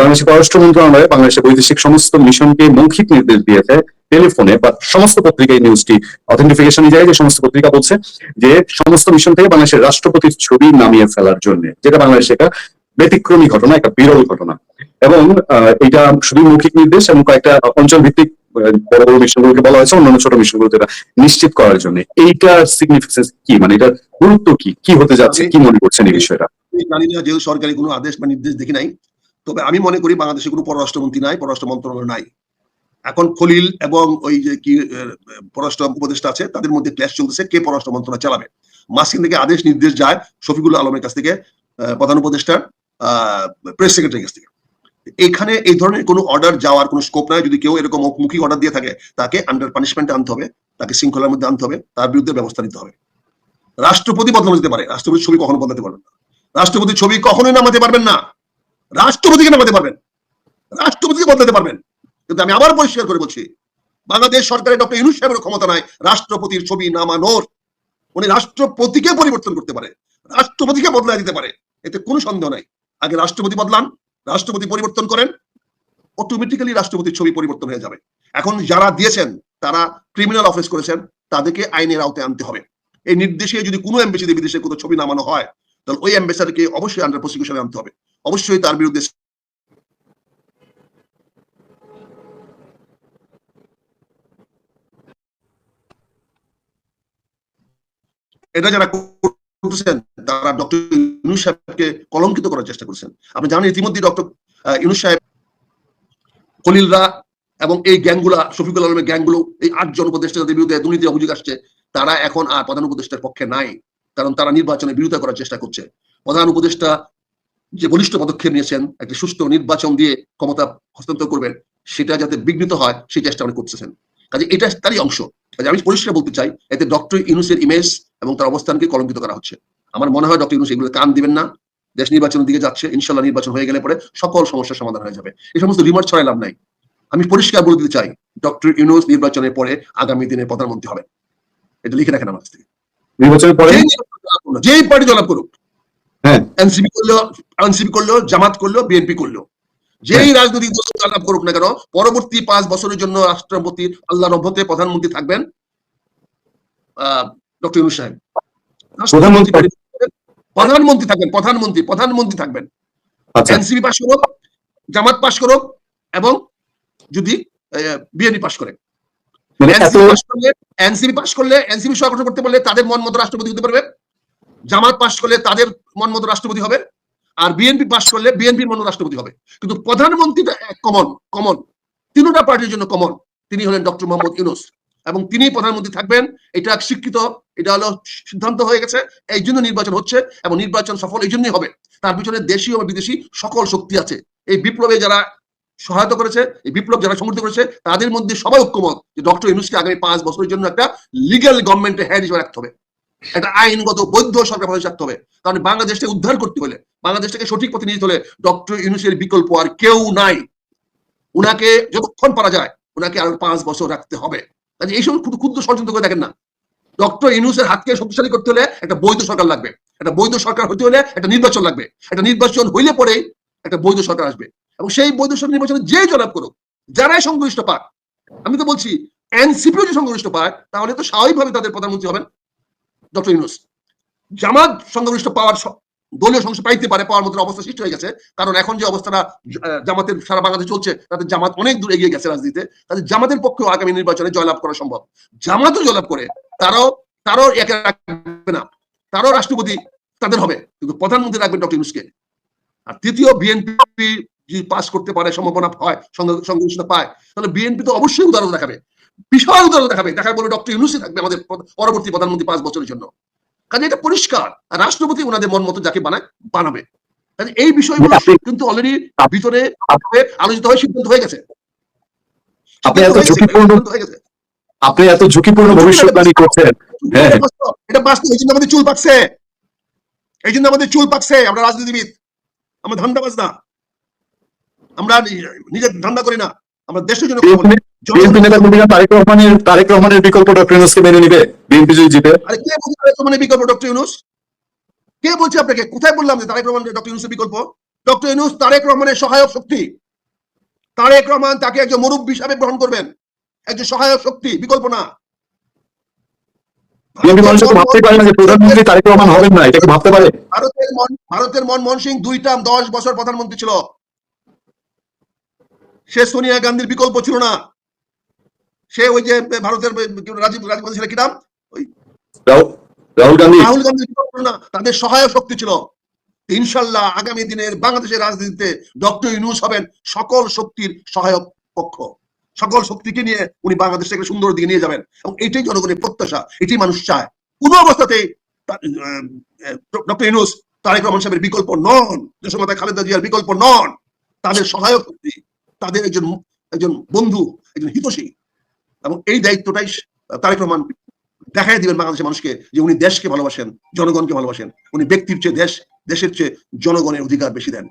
বাংলাদেশের পররাষ্ট্র মন্ত্রণালয় বাংলাদেশের বৈদেশিক সমস্ত মিশনকে মৌখিক নির্দেশ দিয়েছে টেলিফোনে বা সমস্ত পত্রিকায় নিউজটি অথেন্টিফিকেশন যায় যে সমস্ত পত্রিকা বলছে যে সমস্ত মিশন থেকে বাংলাদেশের রাষ্ট্রপতির ছবি নামিয়ে ফেলার জন্য, যেটা বাংলাদেশে একটা ব্যতিক্রমী ঘটনা, একটা বিরল ঘটনা। এবং এটা শুধু মৌখিক নির্দেশ এবং কয়েকটা অঞ্চল ভিত্তিক বড় বড় মিশনগুলোকে বলা হয়েছে অন্যান্য ছোট মিশনগুলোতে এটা নিশ্চিত করার জন্য। এইটার সিগনিফিকেন্স কি, মানে এটার গুরুত্ব কি, কি হতে যাচ্ছে, কি মনে করছেন এই বিষয়টা? জানি না, যেহেতু সরকারি কোনো আদেশ বা নির্দেশ দেখি নাই। তবে আমি মনে করি বাংলাদেশে কোনো পররাষ্ট্রমন্ত্রী নাই, পররাষ্ট্র মন্ত্রণালয় নাই। এখন খলিল এবং ওই যে কি পররাষ্ট্র উপদেষ্টা আছে তাদের মধ্যে ক্ল্যাশ চলতেছে কে পররাষ্ট্র মন্ত্রণালয় চালাবে। মাঝখান থেকে আদেশ নির্দেশ যায় শফিকুল আলমের কাছ থেকে, প্রধান উপদেষ্টার প্রেস সেক্রেটারির কাছ থেকে। এখানে এই ধরনের কোনো অর্ডার যাওয়ার কোনো স্কোপ নাই। যদি কেউ এরকম মুখী অর্ডার দিয়ে থাকে তাকে আন্ডার পানিশমেন্টে আনতে হবে, তাকে শৃঙ্খলার মধ্যে আনতে হবে, তার বিরুদ্ধে ব্যবস্থা নিতে হবে। রাষ্ট্রপতি বদলানো যেতে পারে, রাষ্ট্রপতির ছবি কখনো বদলাতে পারবেন না, রাষ্ট্রপতির ছবি কখনোই নামাতে পারবেন না। রাষ্ট্রপতিকে নামাতে পারবেন, রাষ্ট্রপতিকে বদলাতে পারবেন, কিন্তু আমি আবার পরিষ্কার করে বলছি বাংলাদেশ সরকারের ডক্টর ইউনূস সাহেবের ক্ষমতা নাই রাষ্ট্রপতির ছবি নামানোর। উনি রাষ্ট্রপতিকে পরিবর্তন করতে পারে, রাষ্ট্রপতিকে বদলাই দিতে পারে, এতে কোনো সন্দেহ নাই। আগে রাষ্ট্রপতি বদলান, রাষ্ট্রপতি পরিবর্তন করেন, অটোমেটিক্যালি রাষ্ট্রপতির ছবি পরিবর্তন হয়ে যাবে। এখন যারা দিয়েছেন তারা ক্রিমিনাল অফেন্স করেছেন, তাদেরকে আইনের আওতায় আনতে হবে। এই নির্দেশে যদি কোনো এমবেসিতে বিদেশে কোনো ছবি নামানো হয় তাহলে ওই অ্যাম্বাসাডারকে অবশ্যই আন্ডার প্রসিকিউশনে আনতে হবে, অবশ্যই তার বিরুদ্ধে এটা যারা করছেন তারা ডক্টর ইউনূস সাহেবকে কলঙ্কিত করার চেষ্টা করছেন। আপনি জানেন ইতিমধ্যে ডক্টর ইউনূস সাহেব, খলিলরা এবং এই গ্যাংগুলা, শফিকুল আলমের গ্যাংগুলো, এই 8 জন উপদেষ্টা যাদের বিরুদ্ধে দুর্নীতির অভিযোগ আসছে তারা এখন আর প্রধান উপদেষ্টার পক্ষে নাই, কারণ তারা নির্বাচনের বিরোধিতা করার চেষ্টা করছে। প্রধান উপদেষ্টা যে বলিষ্ঠ পদক্ষেপ নিয়েছেন একটা সুষ্ঠু নির্বাচন দিয়ে ক্ষমতা হস্তান্তর করবেন, সেটা যাতে বিঘ্নিত হয় সেই চেষ্টা উনি করতেছেন। কাজে এটা তারই অংশ। কাজে আমি পরিষ্কার বলতে চাই এতে ডক্টর ইউনূসের ইমেজ এবং তার অবস্থানকে কলঙ্কিত করা হচ্ছে। আমার মনে হয় ডক্টর ইউনূস এগুলো কান দিবেন না। দেশ নির্বাচনের দিকে যাচ্ছে, ইনশাল্লাহ নির্বাচন হয়ে গেলে পরে সকল সমস্যার সমাধান হয়ে যাবে। এই সমস্ত রিমার্ক ছড়াই লাভ নাই। আমি পরিষ্কার বলে দিতে চাই ডক্টর ইউনূস নির্বাচনের পরে আগামী দিনে প্রধানমন্ত্রী হবে, এটা লিখে রাখেন আমার কাছ থেকে। নির্বাচনের পরে যেই পার্টি জয়লাভ করুক, এনসিপি করলো, জামাত করলো, বিএনপি করলো, যেই রাজনৈতিক দল জয়লাভ করুক না কেন, পরবর্তী 5 বছরের জন্য রাষ্ট্রপতির আল্লাহ রহমতে প্রধানমন্ত্রী থাকবেন ডক্টর ইউনূস সাহেব। প্রধানমন্ত্রী থাকবেন। এনসিপি পাশ করুক, জামাত পাশ করুক, এবং যদি বিএনপি পাশ করে, এনসিপি পাশ করলে, এনসিপি সরকার করতে পারলে তাদের মন মতো রাষ্ট্রপতি হতে পারবে, জামাত পাশ করলে তাদের মন মতো রাষ্ট্রপতি হবে, আর বিএনপি পাশ করলে বিএনপির মন রাষ্ট্রপতি হবে। কিন্তু প্রধানমন্ত্রীটা কমন, তিনটা পার্টির জন্য কমন। তিনি হলেন ডক্টর মোহাম্মদ ইউনূস এবং তিনি প্রধানমন্ত্রী থাকবেন। এটা স্বীকৃত, এটা হলো সিদ্ধান্ত হয়ে গেছে। এই জন্য নির্বাচন হচ্ছে এবং নির্বাচন সফল এই জন্যই হবে। তার পিছনে দেশীয় এবং বিদেশি সকল শক্তি আছে। এই বিপ্লবে যারা সহায়তা করেছে, এই বিপ্লব যারা সংগঠিত করেছে, তাদের মধ্যে সবাই ঐক্যমত যে ডক্টর ইউনূসকে আগামী 5 বছরের জন্য একটা লিগ্যাল গভর্নমেন্টের হেড হিসেবে রাখতে হবে, একটা আইনগত বৈধ সরকার প্রতিষ্ঠা করতে হবে। কারণ বাংলাদেশকে উদ্ধার করতে হলে, বাংলাদেশটাকে সঠিক পথে নিয়ে যেতে হলে ডক্টর ইউনূসের বিকল্প আর কেউ নাই। উনাকে যতক্ষণ পারা যায় উনাকে আরো 5 বছর রাখতে হবে। কাজে এইসব ক্ষুদ্র ষড়যন্ত্র করে দেখেন না। ডক্টর ইউনূসের হাতকে শক্তিশালী করতে হলে একটা বৈধ সরকার লাগবে, একটা বৈধ সরকার হতে হলে একটা নির্বাচন লাগবে, একটা নির্বাচন হইলে পরেই একটা বৈধ সরকার আসবে। এবং সেই বৈধ সরকার নির্বাচনে যে জয়লাভ করুক, যারাই সংশ্লিষ্ট পাক, আমি তো বলছি এনসিপিও যে সংশ্লিষ্ট পায়, তাহলে তো স্বাভাবিকভাবে তাদের প্রধানমন্ত্রী হবেন ডক্টর ইউনূস। জামাত সংশ্লিষ্ট পাওয়ার, দলীয় সংসদ পাইতে পারে, পাওয়ার মতো অবস্থা সৃষ্টি হয়ে গেছে। কারণ এখন যে অবস্থাটা জামাতের সারা বাংলাদেশ চলছে, তাতে জামাত অনেক দূর এগিয়ে গেছে রাজনীতিতে। তাদের জামাতের পক্ষেও আগামী নির্বাচনে জয়লাভ করা সম্ভব। জামাতও জয়লাভ করে তারাও একে রাখবে না, তারাও রাষ্ট্রপতি তাদের হবে, কিন্তু প্রধানমন্ত্রী রাখবেন ডক্টর ইউনূসকে। আর তৃতীয়, বিএনপি যদি পাস করতে পারে, সম্ভাবনা হয়, সংশ্লিষ্ট পায়, তাহলে বিএনপি তো অবশ্যই উদাহরণ দেখাবে, বিশাল উদাহরণ দেখাবে, বলে ডক্টর ইউনূসই থাকবে আমাদের পরবর্তী প্রধানমন্ত্রী 5 বছরের জন্য। কাজে এটা পরিষ্কার, রাষ্ট্রপতি ওনাদের মন মতো যাকে বানাবে। কাজে এই বিষয়গুলো কিন্তু অলরেডি ভিতরে আলোচিত হয়ে সিদ্ধান্ত হয়ে গেছে। আপনি এত ঝুঁকিপূর্ণ ভবিষ্যৎবাণী করছেন, এটা বাস্তব। এই জন্য আমাদের চুল পাকছে, আমরা রাজনীতিবিদ, আমরা ধান্দাবাজ না, আমরা নিজের ধান্দা করি না, আমরা দেশের জন্য। তারেক রহমানের বিকল্প ডক্টর ইউনূসকে মেনে নিবে বিএনপি যদি জিতে? আরে কে বলছে তারেক রহমানের বিকল্প ডক্টর ইউনূস? কে বলছে আপনাকে? কোথায় বললাম যে তারেক রহমান ডক্টর ইউনূসের বিকল্প? ডক্টর ইউনূস তারেক রহমানের সহায়ক শক্তি। তারেক রহমান তাকে একজন মুরব্বী হিসাবে গ্রহণ করবেন, একজন সহায়ক শক্তি, বিকল্প না। বিএনপি মানুষ তো ভাবতে পারে না যে প্রধানমন্ত্রী তারেক রহমান হবেন না, এটা কি ভাবতে পারে? ভারতের মনমোহন সিং 2 টার্ম 10 বছর প্রধানমন্ত্রী ছিল, সে সোনিয়া গান্ধীর বিকল্প ছিল না। সে ওই যে ভারতের রাজীব গান্ধী ছিল কি নাম, ওই রাহুল গান্ধীর বিকল্প না, তাদের সহায়ক শক্তি ছিল। ইনশাল্লাহ আগামী দিনের বাংলাদেশের রাজনীতিতে ডক্টর ইউনূস হবেন সকল শক্তির সহায়ক পক্ষ। সকল শক্তিকে নিয়ে উনি বাংলাদেশকে সুন্দর দিকে নিয়ে যাবেন, এবং এটাই জনগণের প্রত্যাশা, এটাই মানুষ চায়। কোন অবস্থাতেই ডক্টর ইউনূস তারেক রহমান সাহেবের বিকল্প নন, দেশমাতা খালেদা জিয়ার বিকল্প নন। তাদের সহায়ক শক্তি, তাদের একজন বন্ধু, একজন হিতৈষী, এবং এই দায়িত্বটাই তারেক রহমান দেখাই দিবেন বাংলাদেশের মানুষকে যে উনি দেশকে ভালোবাসেন, জনগণকে ভালোবাসেন। উনি ব্যক্তির চেয়ে দেশের চেয়ে জনগণের অধিকার বেশি দেন।